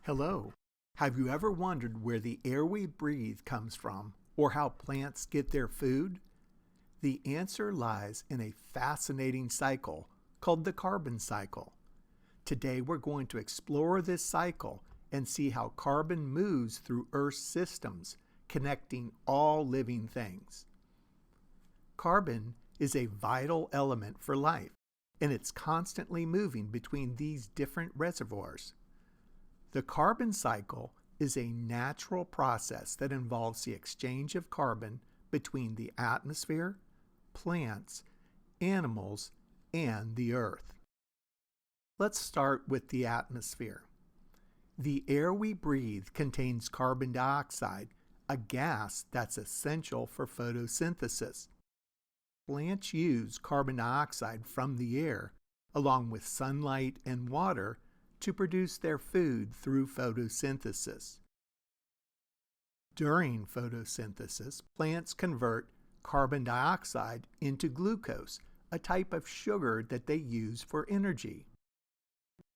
Hello. Have you ever wondered where the air we breathe comes from or how plants get their food? The answer lies in a fascinating cycle called the carbon cycle. Today we're going to explore this cycle and see how carbon moves through Earth's systems, connecting all living things. Carbon is a vital element for life, and it's constantly moving between these different reservoirs. The carbon cycle is a natural process that involves the exchange of carbon between the atmosphere, plants, animals, and the Earth. Let's start with the atmosphere. The air we breathe contains carbon dioxide, a gas that's essential for photosynthesis. Plants use carbon dioxide from the air, along with sunlight and water, to produce their food through photosynthesis. During photosynthesis, plants convert carbon dioxide into glucose, a type of sugar that they use for energy.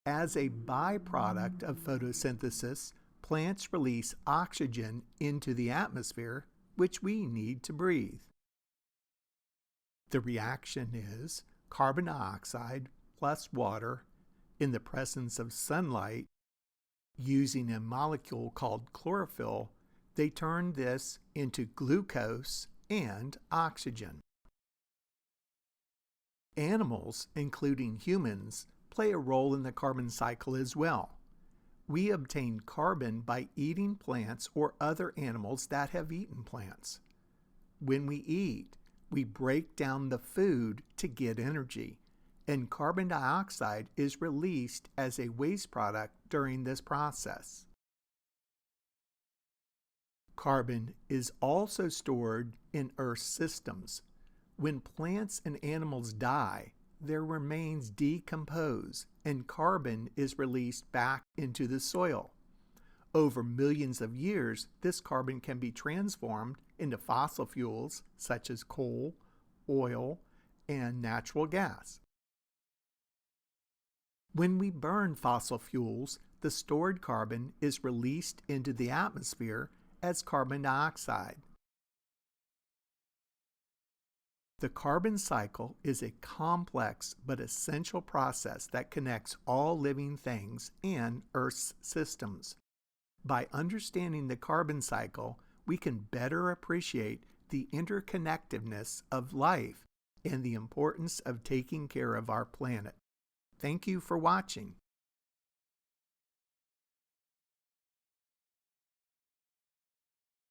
As a byproduct of photosynthesis, plants release oxygen into the atmosphere, which we need to breathe. The reaction is carbon dioxide plus water in the presence of sunlight. Using a molecule called chlorophyll, they turn this into glucose and oxygen. Animals, including humans, play a role in the carbon cycle as well. We obtain carbon by eating plants or other animals that have eaten plants. When we eat, we break down the food to get energy, and carbon dioxide is released as a waste product during this process. Carbon is also stored in Earth's systems. When plants and animals die, their remains decompose and carbon is released back into the soil. Over millions of years, this carbon can be transformed into fossil fuels such as coal, oil, and natural gas. When we burn fossil fuels, the stored carbon is released into the atmosphere as carbon dioxide. The carbon cycle is a complex but essential process that connects all living things and Earth's systems. By understanding the carbon cycle, we can better appreciate the interconnectedness of life and the importance of taking care of our planet. Thank you for watching.